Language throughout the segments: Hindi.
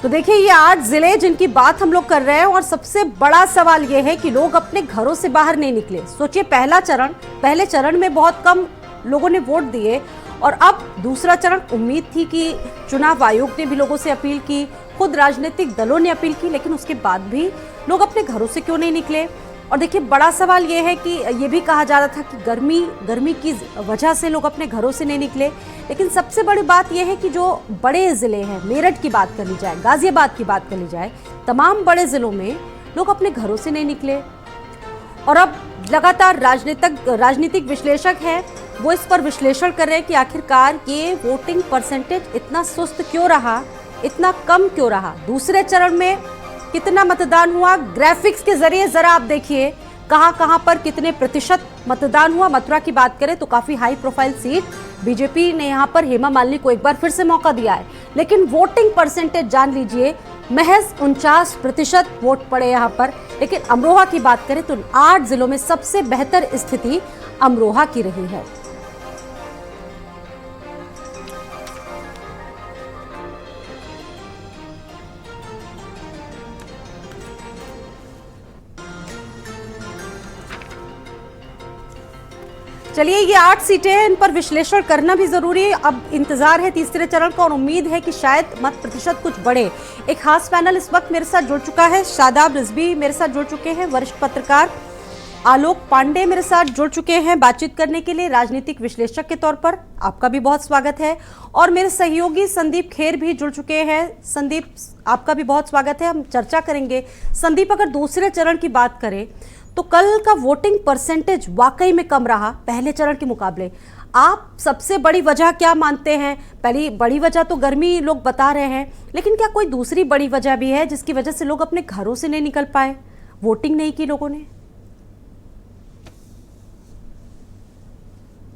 तो देखिए ये 8 जिले जिनकी बात हम लोग कर रहे हैं और सबसे बड़ा सवाल ये है कि लोग अपने घरों से बाहर नहीं निकले। सोचिए पहले चरण में बहुत कम लोगों ने वोट दिए और अब दूसरा चरण। उम्मीद थी कि चुनाव आयोग ने भी लोगों से अपील की, खुद राजनीतिक दलों ने अपील की, लेकिन उसके बाद भी लोग अपने घरों से क्यों नहीं निकले। और देखिए बड़ा सवाल ये है कि ये भी कहा जा रहा था कि गर्मी की वजह से लोग अपने घरों से नहीं निकले, लेकिन सबसे बड़ी बात यह है कि जो बड़े जिले हैं, मेरठ की बात कर ली जाए, गाजियाबाद की बात कर ली जाए, तमाम बड़े जिलों में लोग अपने घरों से नहीं निकले। और अब लगातार राजनीतिक विश्लेषक हैं, वो इस पर विश्लेषण कर रहे हैं कि आखिरकार ये वोटिंग परसेंटेज इतना सुस्त क्यों रहा, इतना कम क्यों रहा। दूसरे चरण में कितना मतदान हुआ, ग्राफिक्स के जरिए जरा आप देखिए कहां पर कितने प्रतिशत मतदान हुआ। मथुरा की बात करें तो काफी हाई प्रोफाइल सीट, बीजेपी ने यहां पर हेमा मालिनी को एक बार फिर से मौका दिया है, लेकिन वोटिंग परसेंटेज जान लीजिए महज 49% वोट पड़े यहां पर। लेकिन अमरोहा की बात करें तो 8 जिलों में सबसे बेहतर स्थिति अमरोहा की रही है। चलिए ये 8 सीटें हैं, इन पर विश्लेषण करना भी जरूरी है। अब इंतजार है तीसरे चरण का और उम्मीद है कि शायद मत प्रतिशत कुछ बढ़े। एक खास पैनल इस वक्त मेरे साथ जुड़ चुका है, शादाब रिजवी मेरे साथ जुड़ चुके हैं, वरिष्ठ पत्रकार आलोक पांडे मेरे साथ जुड़ चुके हैं बातचीत करने के लिए, राजनीतिक विश्लेषक के तौर पर आपका भी बहुत स्वागत है। और मेरे सहयोगी संदीप खेर भी जुड़ चुके हैं। संदीप आपका भी बहुत स्वागत है, हम चर्चा करेंगे। संदीप, अगर दूसरे चरण की बात करें तो कल का वोटिंग परसेंटेज वाकई में कम रहा पहले चरण के मुकाबले। आप सबसे बड़ी वजह क्या मानते हैं? पहली बड़ी वजह तो गर्मी लोग बता रहे हैं, लेकिन क्या कोई दूसरी बड़ी वजह भी है जिसकी वजह से लोग अपने घरों से नहीं निकल पाए, वोटिंग नहीं की लोगों ने?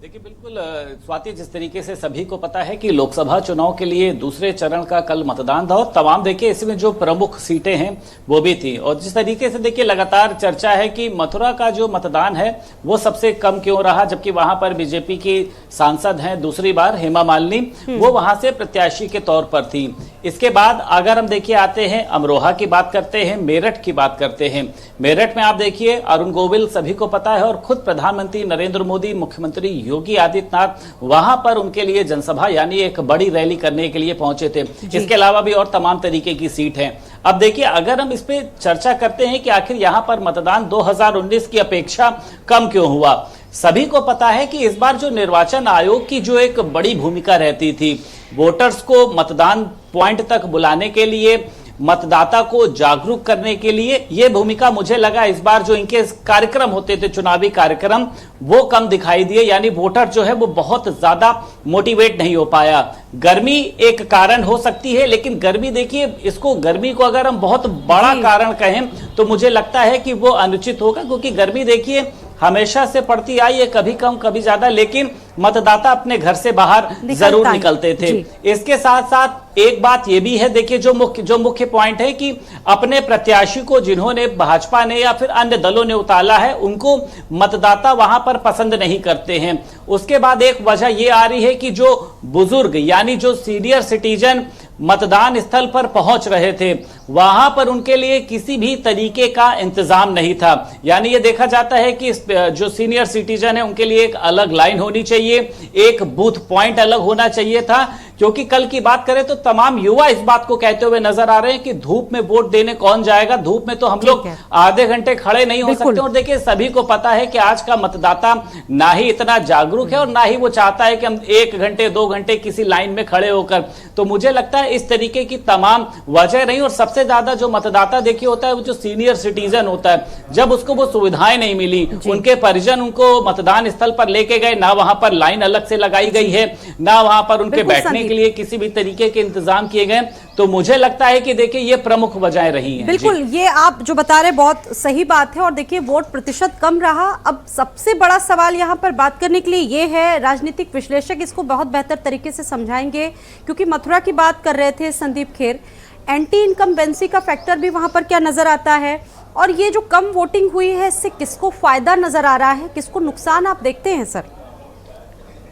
देखिए बिल्कुल स्वाति, जिस तरीके से सभी को पता है कि लोकसभा चुनाव के लिए दूसरे चरण का कल मतदान था और तमाम देखिए इसमें जो प्रमुख सीटें हैं वो भी थी, और जिस तरीके से देखिए लगातार चर्चा है कि मथुरा का जो मतदान है वो सबसे कम क्यों रहा, जबकि वहां पर बीजेपी की सांसद हैं दूसरी बार हेमा मालिनी, वो वहां से प्रत्याशी के तौर पर थी। इसके बाद अगर हम देखिए आते हैं अमरोहा की बात करते हैं, मेरठ की बात करते हैं। मेरठ में आप देखिए अरुण गोविल सभी को पता है और खुद प्रधानमंत्री नरेंद्र मोदी, मुख्यमंत्री योगी आदित्यनाथ वहां पर उनके लिए जनसभा यानी एक बड़ी रैली करने के लिए पहुंचे थे। इसके अलावा भी और तमाम तरीके की सीट हैं। अब देखिए अगर हम इस पे चर्चा करते हैं कि आखिर यहां पर मतदान 2019 की अपेक्षा कम क्यों हुआ, सभी को पता है कि इस बार जो निर्वाचन आयोग की जो एक बड़ी भूमिका रहती थी, वोटर्स को मतदान पॉइंट तक बुलाने के लिए, मतदाता को जागरूक करने के लिए, यह भूमिका मुझे लगा इस बार जो इनके कार्यक्रम होते थे, चुनावी कार्यक्रम, वो कम दिखाई दिए। यानी वोटर जो है वो बहुत ज्यादा मोटिवेट नहीं हो पाया। गर्मी एक कारण हो सकती है, लेकिन गर्मी देखिए, इसको गर्मी को अगर हम बहुत बड़ा कारण कहें तो मुझे लगता है कि वो अनुचित होगा, क्योंकि गर्मी देखिए हमेशा से पड़ती आई है, कभी कम कभी ज्यादा, लेकिन मतदाता अपने घर से बाहर जरूर निकलते थे। इसके साथ साथ एक बात यह भी है, देखिए जो मुख्य पॉइंट है कि अपने प्रत्याशी को जिन्होंने भाजपा ने या फिर अन्य दलों ने उतारा है, उनको मतदाता वहां पर पसंद नहीं करते हैं। उसके बाद एक वजह यह आ रही है कि जो बुजुर्ग यानी जो सीनियर सिटीजन मतदान स्थल पर पहुंच रहे थे, वहां पर उनके लिए किसी भी तरीके का इंतजाम नहीं था। यानी ये देखा जाता है कि जो सीनियर सिटीजन है उनके लिए एक अलग लाइन होनी चाहिए, एक बूथ पॉइंट अलग होना चाहिए था। क्योंकि कल की बात करें तो तमाम युवा इस बात को कहते हुए नजर आ रहे हैं कि धूप में वोट देने कौन जाएगा, धूप में तो हम लोग आधे घंटे खड़े नहीं हो सकते। और देखिए सभी को पता है कि आज का मतदाता ना ही इतना जागरूक है और ना ही वो चाहता है कि हम 1 घंटे 2 घंटे किसी लाइन में खड़े होकर। तो मुझे लगता है इस तरीके की तमाम वजह रही। और सबसे ज्यादा जो मतदाता देखिए होता है वो जो सीनियर सिटीजन होता है, जब उसको वो सुविधाएं नहीं मिली, उनके परिजन उनको मतदान स्थल पर लेके गए, ना वहां पर लाइन अलग से लगाई गई है, ना वहां पर उनके बैठने के लिए किसी भी तरीके के इंतजाम किए गए, तो मुझे लगता है कि देखिए ये प्रमुख वजहें रही हैं। बिल्कुल, ये आप जो बता रहे बहुत सही बात है। और देखिए वोट प्रतिशत कम रहा। अब सबसे बड़ा सवाल यहाँ पर बात करने के लिए ये है, राजनीतिक विश्लेषक इसको बहुत बेहतर तरीके से समझाएंगे, क्योंकि मथुरा की बात कर रहे थे संदीप खेर, एंटी इनकम्बेंसी का फैक्टर भी वहां पर क्या नजर आता है, और ये जो कम वोटिंग हुई है इससे किसको फायदा नजर आ रहा है, किसको नुकसान आप देखते हैं सर?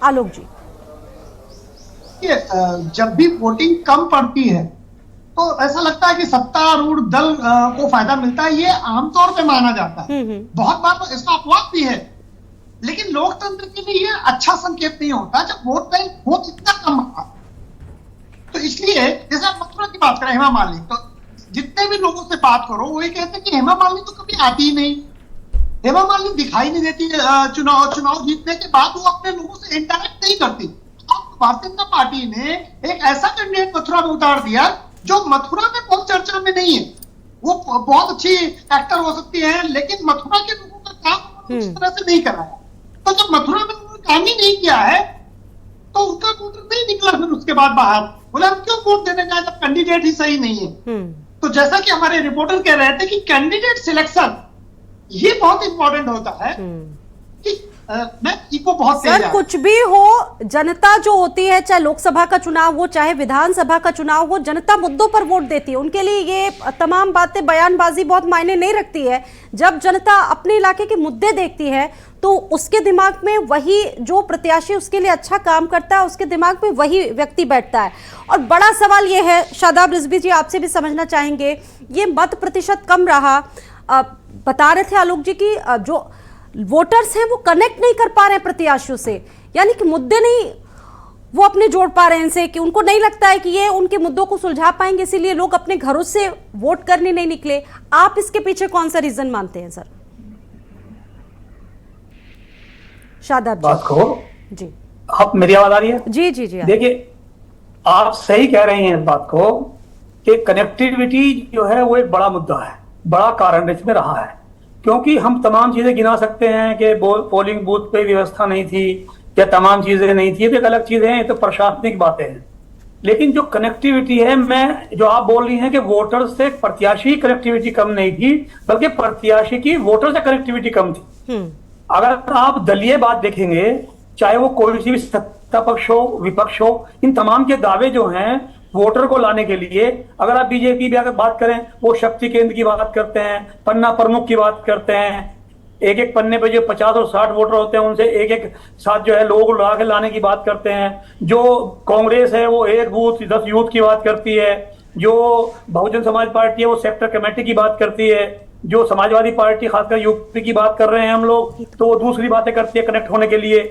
आलोक जी। जब भी वोटिंग कम पड़ती है तो ऐसा लगता है कि सत्तारूढ़ दल को फायदा मिलता है, ये आमतौर पे माना जाता है। बहुत बार तो इसका अपवाद भी है, लेकिन लोकतंत्र के लिए ये अच्छा संकेत नहीं होता जब वोट बैंक बहुत इतना कम रहा। तो इसलिए जैसे आप मथुरा की बात करें, हेमा मालिनी, तो जितने भी लोगों से बात करो वो ये कहते हैं कि हेमा मालिनी तो कभी आती ही नहीं, हेमा मालिनी दिखाई नहीं देती। चुनाव जीतने के बाद वो अपने लोगों से इंटरेक्ट नहीं करती। अब भारतीय जनता पार्टी ने एक ऐसा कैंडिडेट मथुरा में उतार दिया जो मथुरा में बहुत चर्चा में नहीं है। वो बहुत अच्छी एक्टर हो सकती है, लेकिन मथुरा के लोगों का काम उस तरह से नहीं कराया। तो जब मथुरा में उन्होंने काम ही नहीं किया है तो उनका वोटर नहीं निकला फिर उसके बाद बाहर। बोले हम क्यों वोट देने जाए जब कैंडिडेट ही सही नहीं है। तो जैसा कि हमारे रिपोर्टर कह रहे थे कि कैंडिडेट सिलेक्शन ये बहुत इंपॉर्टेंट होता है कि मैं इको बहुत सर कुछ भी हो, जनता जो होती है, चाहे लोकसभा का चुनाव हो चाहे विधानसभा का चुनाव हो, जनता मुद्दों पर वोट देती है। उनके लिए ये तमाम बातें, बयानबाजी बहुत मायने नहीं रखती है। जब जनता अपने इलाके के मुद्दे देखती है तो उसके दिमाग में वही, जो प्रत्याशी उसके लिए अच्छा काम करता है उसके दिमाग में वही व्यक्ति बैठता है। और बड़ा सवाल ये है, शादाब रिजवी जी आपसे भी समझना चाहेंगे, ये मत प्रतिशत कम रहा। बता रहे थे आलोक जी की जो वोटर्स हैं वो कनेक्ट नहीं कर पा रहे हैं प्रत्याशियों से, यानी कि मुद्दे नहीं वो अपने जोड़ पा रहे हैं इनसे, कि उनको नहीं लगता है कि ये उनके मुद्दों को सुलझा पाएंगे, इसीलिए लोग अपने घरों से वोट करने नहीं निकले। आप इसके पीछे कौन सा रीजन मानते हैं सर? शादाब बात को जी, आप, मेरी आवाज आ रही है? जी जी जी। देखिए, आप सही कह रही हैं इस बात को कि कनेक्टिविटी जो है वो एक बड़ा मुद्दा है, बड़ा कारण इसमें रहा है। क्योंकि हम तमाम चीजें गिना सकते हैं कि पोलिंग बूथ पे व्यवस्था नहीं थी या तमाम चीजें नहीं थी, ये तो एक अलग चीजें हैं, ये तो प्रशासनिक बातें हैं। लेकिन जो कनेक्टिविटी है, मैं जो आप बोल रही हैं कि वोटर से प्रत्याशी की कनेक्टिविटी कम नहीं थी, बल्कि प्रत्याशी की वोटर से कनेक्टिविटी कम थी। अगर आप दलीय बात देखेंगे, चाहे वो कोई सी भी सत्ता पक्ष हो विपक्ष हो, इन तमाम के दावे जो हैं वोटर को लाने के लिए, अगर आप बीजेपी भी अगर बात करें, वो शक्ति केंद्र की बात करते हैं, पन्ना प्रमुख की बात करते हैं, एक एक पन्ने पे जो 50 और 60 वोटर होते हैं उनसे एक एक साथ जो है लोग ला के लाने की बात करते हैं। जो कांग्रेस है वो एक बूथ 10 यूथ की बात करती है, जो बहुजन समाज पार्टी है वो सेक्टर कमेटी की बात करती है, जो समाजवादी पार्टी खासकर यूपी की बात कर रहे हैं हम लोग, तो वो दूसरी बातें करती है कनेक्ट होने के लिए।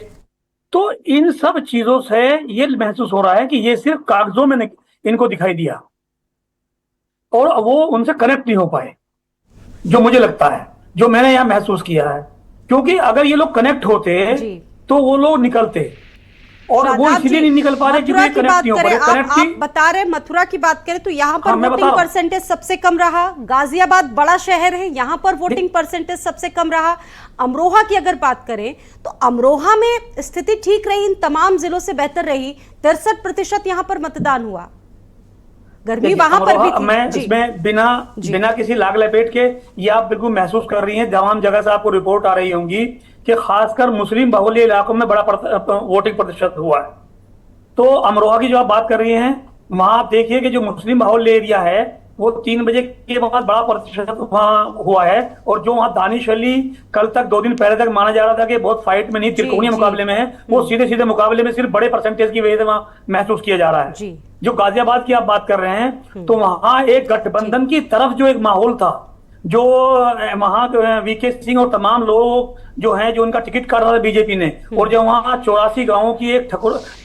तो इन सब चीजों से ये महसूस हो रहा है कि ये सिर्फ कागजों में इनको दिखाई दिया और वो उनसे कनेक्ट नहीं हो पाए, जो मुझे लगता है, जो मैंने यहां महसूस किया है। क्योंकि अगर ये लोग कनेक्ट होते तो वो लोग निकलते, और वो इसलिए नहीं निकल पा रहे कि कनेक्ट नहीं हो पा रहे। आप बता रहे मथुरा की बात करें तो यहाँ पर वोटिंग परसेंटेज सबसे कम रहा। गाजियाबाद बड़ा शहर है, यहाँ पर वोटिंग परसेंटेज सबसे कम रहा। अमरोहा की अगर बात करें तो अमरोहा में स्थिति ठीक रही, इन तमाम जिलों से बेहतर रही। 63% यहाँ पर मतदान हुआ। गर्मी वहां पर भी थी। मैं इसमें बिना किसी लाग लपेट के, ये आप बिल्कुल महसूस कर रही हैं, तमाम जगह से आपको रिपोर्ट आ रही होंगी कि खासकर मुस्लिम बहुल्य इलाकों में बड़ा वोटिंग प्रतिशत हुआ है। तो अमरोहा की जो आप बात कर रही हैं, वहां आप देखिए कि जो मुस्लिम बहुल्य एरिया है वो 3 बजे के बाद बड़ा प्रतिशत वहां हुआ है। और जो वहां दानिश अली कल तक 2 दिन पहले तक माना जा रहा था कि बहुत फाइट में नहीं, त्रिकोणीय मुकाबले में है, वो सीधे सीधे मुकाबले में सिर्फ बड़े परसेंटेज की वजह से वहां महसूस किया जा रहा है। जो गाजियाबाद की आप बात कर रहे हैं, तो वहां एक गठबंधन की तरफ जो एक माहौल था, जो वहां वीके सिंह और तमाम लोग जो हैं, जो उनका टिकट काट रहा था बीजेपी ने, और जो वहां 84 गांवों की एक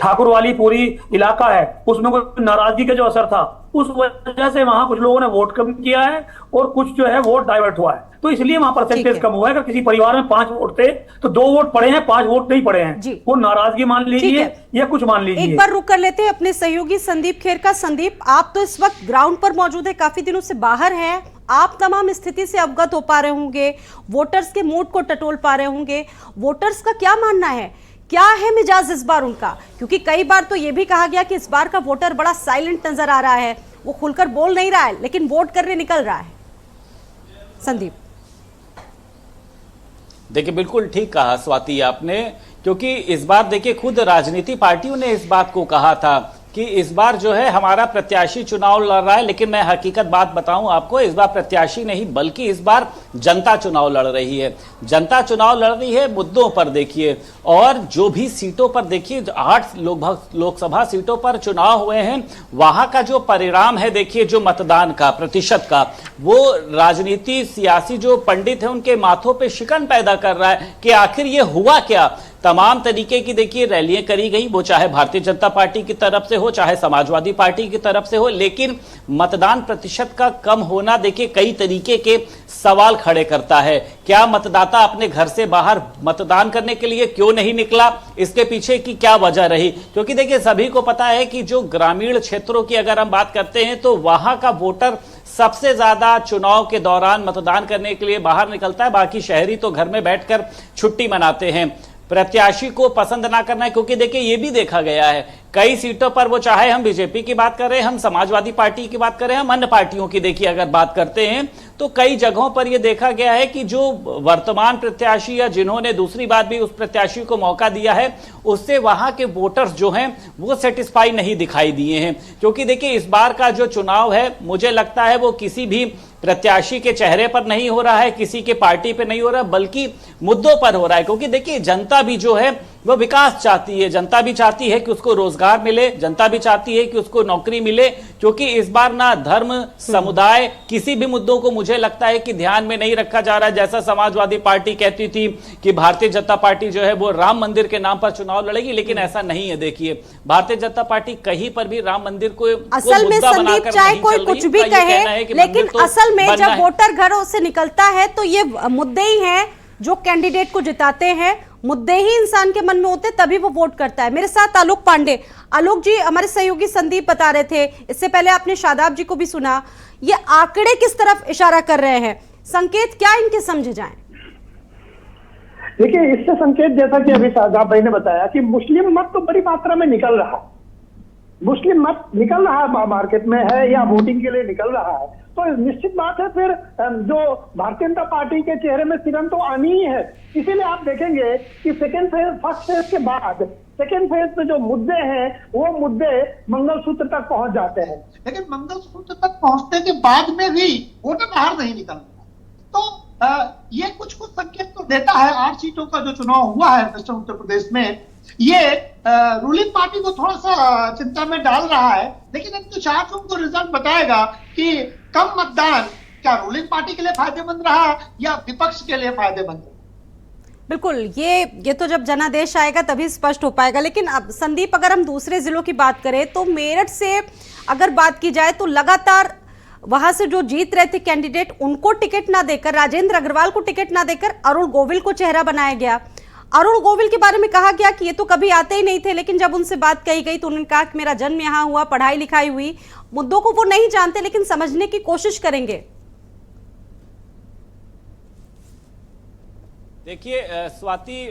ठाकुर वाली पूरी इलाका है, उसमें कोई नाराजगी का जो असर था, उस वजह से वहां कुछ लोगों ने वोट कम किया है और कुछ जो है वोट डाइवर्ट हुआ है। तो इसलिए वहां परसेंटेज कम हुआ है। अगर किसी परिवार में 5 वोट थे तो 2 वोट पड़े हैं, 5 वोट नहीं पड़े हैं, वो नाराजगी मान लीजिए या कुछ मान लीजिए। एक बार रुक कर लेते हैं अपने सहयोगी संदीप खेर का। संदीप, आप तो इस वक्त ग्राउंड पर मौजूद है, काफी दिनों से बाहर हैं, आप तमाम स्थिति से अवगत हो पा रहे होंगे, वोटर्स के मूड को टटोल पा रहे होंगे। वोटर्स का क्या मानना है, क्या है मिजाज इस बार उनका? क्योंकि कई बार तो ये भी कहा गया कि इस बार का वोटर बड़ा साइलेंट नजर आ रहा है, वो खुलकर बोल नहीं रहा है लेकिन वोट करने निकल रहा है। संदीप, देखिए बिल्कुल ठीक कहा स्वाति आपने, क्योंकि इस बार देखिए खुद राजनीति पार्टियों ने इस बात को कहा था कि इस बार जो है हमारा प्रत्याशी चुनाव लड़ रहा है, लेकिन मैं हकीकत बात बताऊं आपको, इस बार प्रत्याशी नहीं बल्कि इस बार जनता चुनाव लड़ रही है। जनता चुनाव लड़ रही है मुद्दों पर देखिए, और जो भी सीटों पर देखिए 8 लोकसभा सीटों पर चुनाव हुए हैं, वहां का जो परिणाम है देखिए, जो मतदान का प्रतिशत का, वो राजनीति सियासी जो पंडित है उनके माथों पे शिकन पैदा कर रहा है कि आखिर ये हुआ क्या। तमाम तरीके की देखिए रैलियां करी गई, वो चाहे भारतीय जनता पार्टी की तरफ से हो चाहे समाजवादी पार्टी की तरफ से हो, लेकिन मतदान प्रतिशत का कम होना देखिए कई तरीके के सवाल खड़े करता है। क्या मतदाता अपने घर से बाहर मतदान करने के लिए क्यों नहीं निकला, इसके पीछे की क्या वजह रही? क्योंकि देखिए सभी को पता है कि जो ग्रामीण क्षेत्रों की अगर हम बात करते हैं तो वहां का वोटर सबसे ज्यादा चुनाव के दौरान मतदान करने के लिए बाहर निकलता है, बाकी शहरी तो घर में बैठकर छुट्टी मनाते हैं। प्रत्याशी को पसंद ना करना है, क्योंकि देखिए ये भी देखा गया है कई सीटों पर, वो चाहे हम बीजेपी की बात करें, हम समाजवादी पार्टी की बात करें, हम अन्य पार्टियों की देखिए अगर बात करते हैं तो कई जगहों पर यह देखा गया है कि जो वर्तमान प्रत्याशी या जिन्होंने दूसरी बार भी उस प्रत्याशी को मौका दिया है, उससे वहां के वोटर्स जो हैं वो सेटिस्फाई नहीं दिखाई दिए हैं। क्योंकि देखिए इस बार का जो चुनाव है मुझे लगता है वो किसी भी प्रत्याशी के चेहरे पर नहीं हो रहा है, किसी के पार्टी पे नहीं हो रहा, बल्कि मुद्दों पर हो रहा है। क्योंकि देखिए जनता भी जो है वो विकास चाहती है, जनता भी चाहती है कि उसको रोजगार मिले, जनता भी चाहती है कि उसको नौकरी मिले। क्योंकि इस बार ना धर्म समुदाय किसी भी मुद्दों को मुझे लगता है कि ध्यान में नहीं रखा जा रहा है। जैसा समाजवादी पार्टी कहती थी कि भारतीय जनता पार्टी जो है वो राम मंदिर के नाम पर चुनाव लड़ेगी, लेकिन ऐसा नहीं है। देखिए भारतीय जनता पार्टी कहीं पर भी राम मंदिर को असल में संदीप चाहे कोई कुछ भी कहे, लेकिन असल में जब वोटर घरों से निकलता है तो ये मुद्दे ही हैं जो कैंडिडेट को जिताते हैं, मुद्दे ही इंसान के मन में होते तभी वो वोट करता है। मेरे साथ आलोक पांडे। आलोक जी, हमारे सहयोगी संदीप बता रहे थे, इससे पहले आपने शादाब जी को भी सुना, ये आंकड़े किस तरफ इशारा कर रहे हैं, संकेत क्या इनके समझे जाएं? देखिए इससे संकेत, जैसा कि अभी शादाब भाई ने बताया कि मुस्लिम मत तो बड़ी मात्रा में निकल रहा है, मुस्लिम मत निकल रहा है, मार्केट में है या वोटिंग के लिए निकल रहा है, तो निश्चित बात है फिर जो भारतीय जनता पार्टी के चेहरे में सिरन तो आनी ही है। इसीलिए आप देखेंगे कि सेकेंड फेज, फर्स्ट फेज के बाद सेकेंड फेज में जो मुद्दे हैं वो मुद्दे मंगलसूत्र तक पहुंच जाते हैं, लेकिन मंगलसूत्र तक पहुंचने के बाद में भी वोटर बाहर नहीं निकल रहा। तो ये कुछ संकेत तो देता है। 8 सीटों का जो चुनाव हुआ है वेस्टर्न उत्तर प्रदेश में, ये रूलिंग पार्टी को थोड़ा सा चिंता में डाल रहा है। लेकिन अब तो 4 जून को रिजल्ट बताएगा कि कम मतदान क्या रूलिंग पार्टी के लिए फायदेमंद रहा या विपक्ष के लिए फायदेमंद रहा। बिल्कुल, ये तो जब जनादेश आएगा तभी स्पष्ट हो पाएगा। लेकिन अब संदीप, अगर हम दूसरे जिलों की बात करें तो मेरठ से अगर बात की जाए तो लगातार वहां से जो जीत रहे थे कैंडिडेट, उनको टिकट ना देकर, राजेंद्र अग्रवाल को टिकट ना देकर अरुण गोविल को चेहरा बनाया गया। अरुण गोविल के बारे में कहा गया कि ये तो कभी आते ही नहीं थे, लेकिन जब उनसे बात कही गई तो उन्होंने कहा कि मेरा जन्म यहाँ हुआ, पढ़ाई लिखाई हुई। मुद्दों को वो नहीं जानते लेकिन समझने की कोशिश करेंगे। देखिए स्वाति,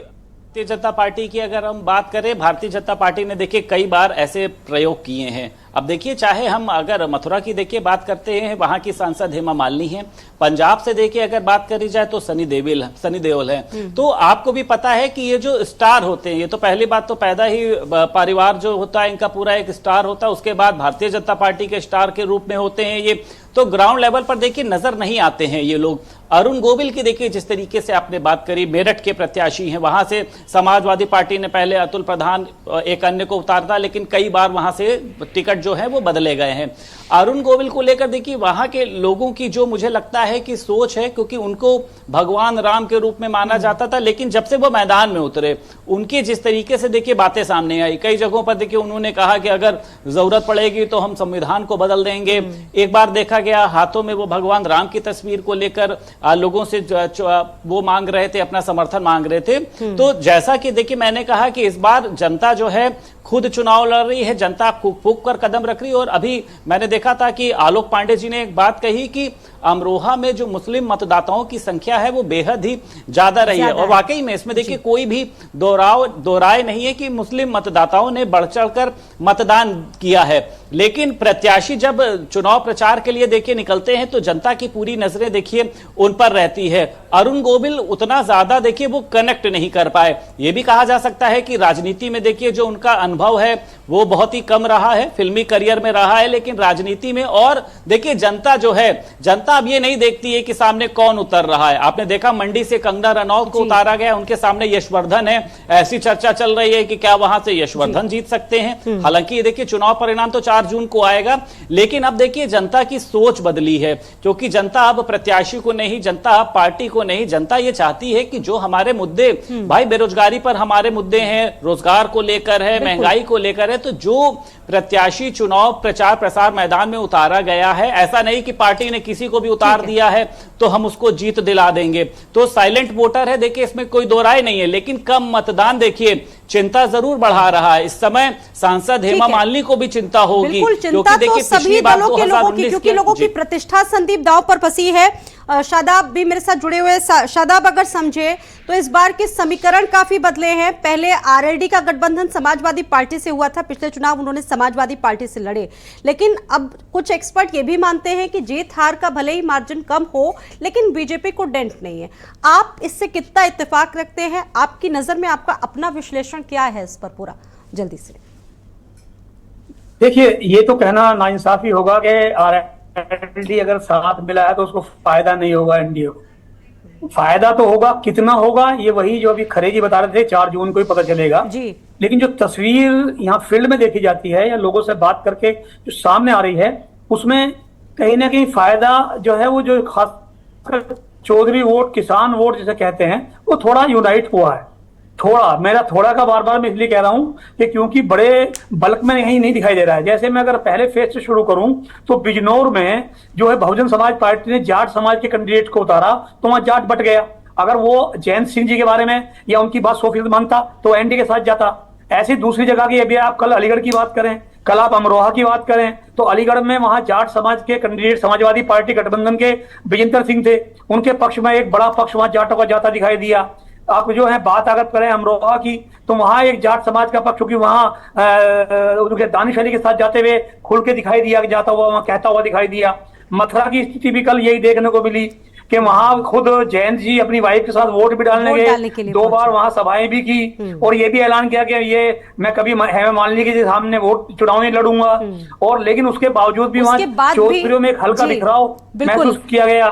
भारतीय जनता पार्टी की अगर हम बात करें, भारतीय जनता पार्टी ने देखिए कई बार ऐसे प्रयोग किए हैं। अब देखिए चाहे हम अगर मथुरा की देखिए बात करते हैं, वहां की सांसद हेमा मालिनी है, पंजाब से देखिए अगर बात करी जाए तो सनी देओल है। तो आपको भी पता है कि ये जो स्टार होते हैं, ये तो पहली बात तो पैदा ही परिवार जो होता है इनका पूरा एक स्टार होता है, उसके बाद भारतीय जनता पार्टी के स्टार के रूप में होते हैं ये। तो ग्राउंड लेवल पर देखिए नजर नहीं आते हैं ये लोग। अरुण गोविल की देखिए जिस तरीके से आपने बात करी, मेरठ के प्रत्याशी हैं, वहां से समाजवादी पार्टी ने पहले अतुल प्रधान एक अन्य को उतारता, लेकिन कई बार वहां से टिकट जो है वो बदले गए हैं। अरुण गोविल को लेकर देखिए वहां के लोगों की जो मुझे लगता है कि सोच है, क्योंकि उनको भगवान राम के रूप में माना जाता था, लेकिन जब से वो मैदान में उतरे, उनकी जिस तरीके से देखिए बातें सामने आई, कई जगहों पर देखिए उन्होंने कहा कि अगर जरूरत पड़ेगी तो हम संविधान को बदल देंगे। एक बार देखा गया हाथों में वो भगवान राम की तस्वीर को लेकर लोगों से वो मांग रहे थे, अपना समर्थन मांग रहे थे। तो जैसा कि देखिए मैंने कहा कि इस बार जनता जो है खुद चुनाव लड़ रही है, जनता फूंक कर कदम रख रही है। और अभी मैंने देखा था कि आलोक पांडे जी ने एक बात कही कि अमरोहा में जो मुस्लिम मतदाताओं की संख्या है वो बेहद ही ज्यादा रही है। और वाकई में इसमें देखिए कोई भी दोहराए नहीं है कि मुस्लिम मतदाताओं ने बढ़ चढ़कर मतदान किया है। लेकिन प्रत्याशी जब चुनाव प्रचार के लिए देखिए निकलते हैं तो जनता की पूरी नजरें देखिए उन पर रहती है। अरुण गोविल उतना ज्यादा देखिए वो कनेक्ट नहीं कर पाए। ये भी कहा जा सकता है कि राजनीति में देखिए जो उनका अनुभव है वो बहुत ही कम रहा है, फिल्मी करियर में रहा है, लेकिन राजनीति में और देखिए जनता जो है, जनता अब ये नहीं देखती है कि सामने कौन उतर रहा है। आपने देखा मंडी से कंगना रनौत को उतारा गया, उनके सामने यशवर्धन है, ऐसी चर्चा चल रही है कि क्या वहां से यशवर्धन जीत सकते हैं। हालांकि ये देखिए चुनाव परिणाम तो 4 जून को आएगा, लेकिन अब देखिए जनता की सोच बदली है, क्योंकि जनता अब प्रत्याशी को नहीं, जनता अब पार्टी को नहीं, जनता ये चाहती है कि जो हमारे मुद्दे, भाई बेरोजगारी पर हमारे मुद्दे हैं, रोजगार को लेकर है, महंगाई को लेकर है, तो जो प्रत्याशी चुनाव प्रचार प्रसार मैदान में उतारा गया है, ऐसा नहीं कि पार्टी ने किसी को भी उतार दिया है तो हम उसको जीत दिला देंगे। तो साइलेंट वोटर है, देखिए इसमें कोई दो राय नहीं है, लेकिन कम मतदान देखिए चिंता जरूर बढ़ा रहा है। इस समय सांसद हेमा मालिनी को भी चिंता होगी, चिंता तो सभी दलों के लोगों की, क्योंकि लोगों की प्रतिष्ठा संदीप दांव पर फंसी है। शादाब भी मेरे साथ जुड़े हुए हैं। शादाब, अगर समझे तो इस बार के समीकरण काफी बदले हैं। पहले आरएलडी का गठबंधन समाजवादी पार्टी से हुआ था, पिछले चुनाव उन्होंने समाजवादी पार्टी से लड़े, लेकिन अब कुछ एक्सपर्ट ये भी मानते हैं कि जीत हार का भले ही मार्जिन कम हो, लेकिन बीजेपी को डेंट नहीं है। आप इससे कितना इत्तेफाक रखते हैं? आपकी नजर में आपका अपना विश्लेषण क्या है इस पर पूरा, जल्दी से? देखिए, ये तो कहना नाइंसाफी होगा कि आरएलडी अगर साथ मिला है तो उसको फायदा नहीं होगा एनडीए को। फायदा तो होगा, कितना होगा ये वही जो अभी खरे जी बता रहे थे 4 जून को ही पता चलेगा जी। लेकिन जो तस्वीर यहाँ फील्ड में देखी जाती है या लोगों से बात करके जो सामने आ रही है, उसमें कहीं ना कहीं फायदा जो है वो जो खास चौधरी वोट, किसान वोट जिसे कहते हैं, वो थोड़ा यूनाइट हुआ है। थोड़ा, मेरा थोड़ा का बार बार मैं इसलिए कह रहा हूं कि क्योंकि बड़े बल्क में कहीं नहीं दिखाई दे रहा है। जैसे मैं अगर पहले फेज से शुरू करूं तो बिजनौर में जो है बहुजन समाज पार्टी ने जाट समाज के कैंडिडेट को उतारा तो वहां जाट बट गया। अगर वो जयंत सिंह जी के बारे में या उनकी बात 100% मानता तो एनडी के साथ जाता। ऐसी दूसरी जगह की, अभी आप कल अलीगढ़ की बात करें, कल आप अमरोहा की बात करें, तो अलीगढ़ में वहां जाट समाज के कैंडिडेट समाजवादी पार्टी गठबंधन के विजेंद्र सिंह थे, उनके पक्ष में एक बड़ा पक्ष वहां जाटों का जाता दिखाई दिया। आप जो है बात अगर करें अमरोहा की, तो वहां एक जाट समाज का पक्ष, क्योंकि वहां उनके दानिश अली के साथ जाते हुए खुल के दिखाई दिया, जाता हुआ वहां कहता हुआ दिखाई दिया। मथुरा की स्थिति भी कल यही देखने को मिली कि वहां खुद जयंत जी अपनी वाइफ के साथ वोट भी डालने गए, 2 बार वहां सभाएं भी की और ये भी ऐलान किया कि ये मैं कभी हेमा मालिनी के सामने वोट चुनाव नहीं लड़ूंगा। और लेकिन उसके बावजूद भी वहां चौधरी में एक हल्का बिखराव महसूस किया गया।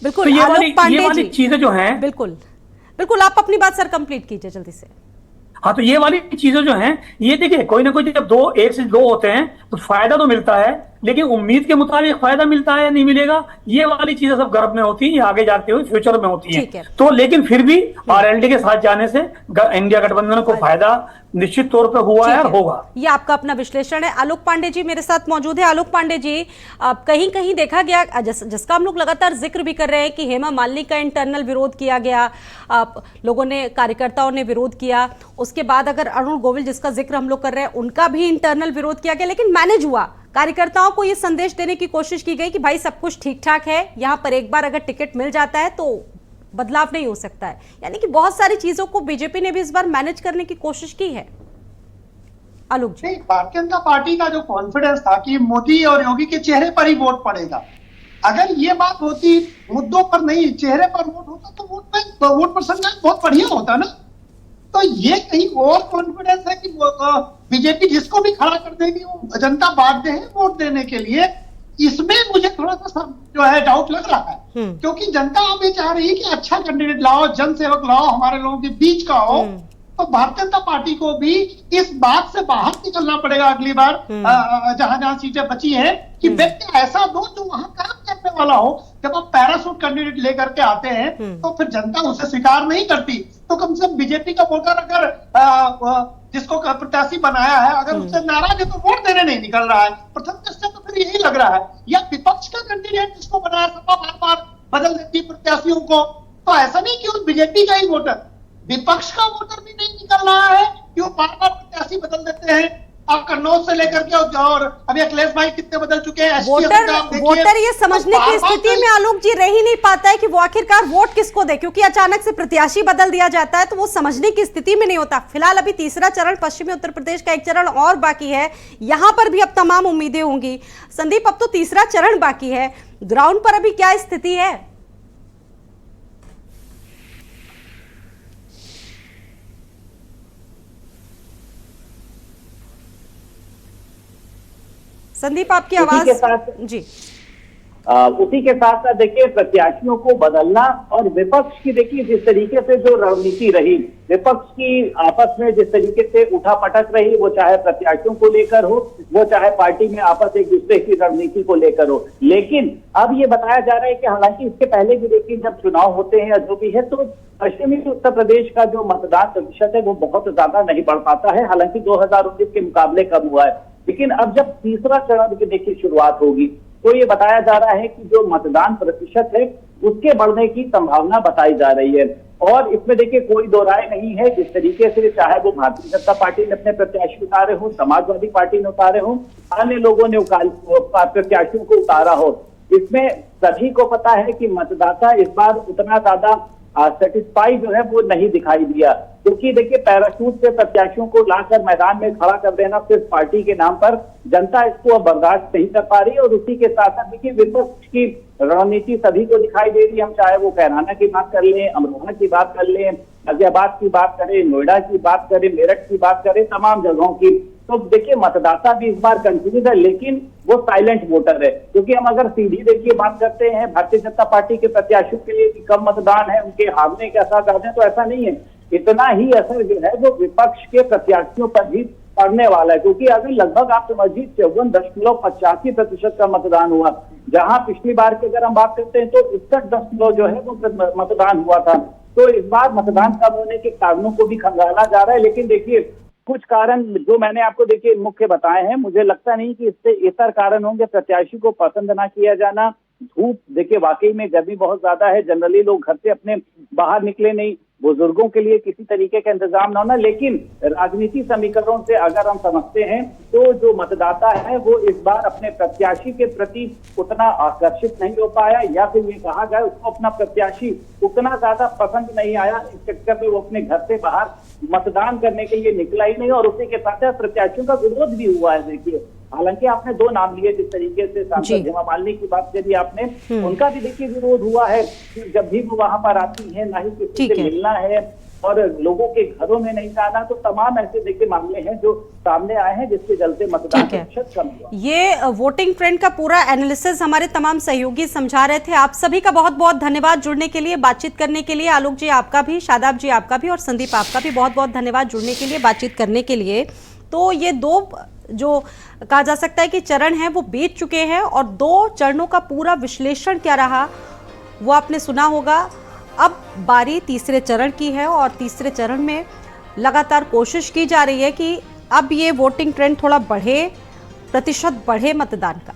बिल्कुल, तो ये वाली चीजें जो हैं, बिल्कुल आप अपनी बात सर कंप्लीट कीजिए जल्दी से। हाँ, तो ये वाली चीजें जो हैं, ये देखिए कोई ना कोई जब 1 से 2 होते हैं तो फायदा तो मिलता है, लेकिन उम्मीद के मुताबिक फायदा मिलता है या नहीं मिलेगा, ये वाली चीजें सब गर्भ में होती है, आगे जाते हुए फ्यूचर में होती है। तो लेकिन फिर भी आरएलडी के साथ जाने से इंडिया गठबंधन को फायदा निश्चित तौर पर हुआ है और होगा। ये आपका अपना विश्लेषण है। आलोक पांडे जी मेरे साथ मौजूद है। आलोक पांडे जी, कहीं कहीं देखा गया, जिसका हम लोग लगातार जिक्र भी कर रहे हैं कि हेमा मालिनी का इंटरनल विरोध किया गया, लोगों ने, कार्यकर्ताओं ने विरोध किया। उसके बाद अगर अरुण गोविल जिसका जिक्र हम लोग कर रहे हैं, उनका भी इंटरनल विरोध किया गया, लेकिन मैनेज हुआ। कार्यकर्ताओं को यह संदेश देने की कोशिश की गई कि भाई सब कुछ ठीक ठाक है, यहां पर एक बार अगर टिकट मिल जाता है तो बदलाव नहीं हो सकता है। यानी कि बहुत सारी चीजों को बीजेपी ने भी इस बार मैनेज करने की कोशिश की है। आलोक जी, भारतीय जनता पार्टी का जो कॉन्फिडेंस था कि मोदी और योगी के चेहरे पर ही वोट पड़ेगा, अगर ये बात होती मुद्दों पर नहीं, चेहरे पर वोट होता तो वोट परसेंटेज बहुत बढ़िया होता ना। तो ये कहीं और कॉन्फिडेंस है कि बीजेपी जिसको भी खड़ा कर देगी वो जनता बाध्य है वोट देने के लिए। इसमें मुझे थोड़ा सा जो है डाउट लग रहा है, क्योंकि जनता अब ये चाह रही है कि अच्छा कैंडिडेट लाओ, जनसेवक लाओ, हमारे लोगों के बीच का हो। तो भारतीय जनता पार्टी को भी इस बात से बाहर निकलना पड़ेगा अगली बार, जहां जहां सीटें बची हैं, कि व्यक्ति ऐसा दो जो वहां काम करने वाला हो। जब आप पैरासूट कैंडिडेट लेकर के आते हैं तो फिर जनता उसे स्वीकार नहीं करती। तो कम से कम बीजेपी का वोटर अगर जिसको प्रत्याशी बनाया है, अगर उससे नाराज है तो वोट देने नहीं निकल रहा है। प्रथम दृष्टया तो फिर यही लग रहा है, या विपक्ष का कैंडिडेट जिसको बनाया, सपा बार बार बदल देती है प्रत्याशियों को। तो ऐसा नहीं कि उस बीजेपी का ही वोटर, विपक्ष का वोटर भी नहीं निकल रहा है कि वो बार बार प्रत्याशी बदल देते हैं। आप कन्नौज से लेकर के और अभी अखिलेश भाई कितने बदल चुके हैं। वोटर ये समझने की स्थिति में आलोक जी रह ही नहीं पाता है कि वो आखिरकार वोट किसको दे, क्योंकि अचानक से प्रत्याशी बदल दिया जाता है तो वो समझने की स्थिति में नहीं होता। फिलहाल अभी तीसरा चरण पश्चिमी उत्तर प्रदेश का एक चरण और बाकी है, यहां पर भी अब तमाम उम्मीदें होंगी। संदीप, अब तो तीसरा चरण बाकी है, ग्राउंड पर अभी क्या स्थिति है? संदीप, आपकी आवाज जी। उसी के साथ साथ देखिए प्रत्याशियों को बदलना और विपक्ष की देखिए जिस तरीके से जो रणनीति रही, विपक्ष की आपस में जिस तरीके से उठापटक रही, वो चाहे प्रत्याशियों को लेकर हो, वो चाहे पार्टी में आपस एक दूसरे की रणनीति को लेकर हो। लेकिन अब ये बताया जा रहा है कि हालांकि इसके पहले भी देखिए जब चुनाव होते हैं या जो भी है तो पश्चिमी उत्तर प्रदेश का जो मतदान प्रतिशत है वो बहुत ज्यादा नहीं बढ़ पाता है, हालांकि 2019 के मुकाबले कम हुआ है। लेकिन अब जब तीसरा चरण की देखिए शुरुआत होगी तो ये बताया जा रहा है कि जो मतदान प्रतिशत है उसके बढ़ने की संभावना बताई जा रही है। और इसमें देखिए कोई दो राय नहीं है, जिस तरीके से चाहे वो भारतीय जनता पार्टी ने अपने प्रत्याशी उतारे हो, समाजवादी पार्टी ने उतारे हो, अन्य लोगों ने प्रत्याशियों को उतारा हो, इसमें सभी को पता है कि मतदाता इस बार उतना ज्यादा सेटिस्फाई जो है वो नहीं दिखाई दिया, क्योंकि देखिए पैराशूट से प्रत्याशियों को लाकर मैदान में खड़ा कर देना सिर्फ पार्टी के नाम पर, जनता इसको अब बर्दाश्त नहीं कर पा रही। और उसी के साथ साथ देखिए विपक्ष की रणनीति सभी को दिखाई दे रही है, हम चाहे वो कैराना की बात कर लें, अमरोहा की बात कर लें, गाजियाबाद की बात करें, नोएडा की बात करें, मेरठ की बात करें, तमाम जगहों की, तो देखिए मतदाता भी इस बार कंफ्यूज है, लेकिन वो साइलेंट वोटर है। क्योंकि हम अगर सीधी देखिए बात करते हैं भारतीय जनता पार्टी के प्रत्याशियों के लिए कि कम मतदान है, उनके हारने के असर करते हैं, तो ऐसा नहीं है। इतना ही असर जो है वो विपक्ष के प्रत्याशियों पर भी पड़ने वाला है, क्योंकि अभी लगभग आप समझिए 54.85% का मतदान हुआ, जहां पिछली बार की अगर हम बात करते हैं तो 61% जो है वो मतदान हुआ था। तो इस बार मतदान कम होने के कारणों को भी खंगाला जा रहा है, लेकिन देखिए कुछ कारण जो मैंने आपको देखिए मुख्य बताए हैं, मुझे लगता नहीं कि इससे इतर कारण होंगे। प्रत्याशी को पसंद ना किया जाना, धूप देखिए वाकई में गर्मी बहुत ज्यादा है, जनरली लोग घर से अपने बाहर निकले नहीं, बुजुर्गों के लिए किसी तरीके का इंतजाम ना होना। लेकिन राजनीति समीकरणों से अगर हम समझते हैं तो जो मतदाता है वो इस बार अपने प्रत्याशी के प्रति उतना आकर्षित नहीं हो पाया, या फिर ये कहा जाए उसको अपना प्रत्याशी उतना ज्यादा पसंद नहीं आया, इस चक्कर में वो अपने घर से बाहर मतदान करने के लिए निकला ही नहीं। और उसी के साथ साथ प्रत्याशियों का विरोध भी हुआ है। देखिए हालांकि आपने दो नाम लिए, जिस तरीके से सांसद हेमा मालिनी की बात करी आपने, उनका भी देखिए विरोध हुआ है, जब भी वो वहां पर आती है ना ही किसी से मिलना है और लोगों के घरों में नहीं जाना, तो तमाम ऐसे देखिए मामले हैं जो सामने आए हैं जिसके चलते मतदान प्रतिशत कम हुआ। ये वोटिंग ट्रेंड का पूरा एनालिसिस हमारे तमाम सहयोगी समझा रहे थे। आप सभी का बहुत बहुत धन्यवाद जुड़ने के लिए, बातचीत करने के लिए। आलोक जी आपका भी, शादाब जी आपका भी और संदीप आपका भी बहुत बहुत धन्यवाद जुड़ने के लिए, बातचीत करने के लिए। तो ये दो जो कहा जा सकता है कि चरण हैं वो बीत चुके हैं और दो चरणों का पूरा विश्लेषण क्या रहा वो आपने सुना होगा। अब बारी तीसरे चरण की है और तीसरे चरण में लगातार कोशिश की जा रही है कि अब ये वोटिंग ट्रेंड थोड़ा बढ़े, प्रतिशत बढ़े मतदान का।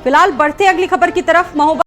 फिलहाल बढ़ते अगली खबर की तरफ। महोबा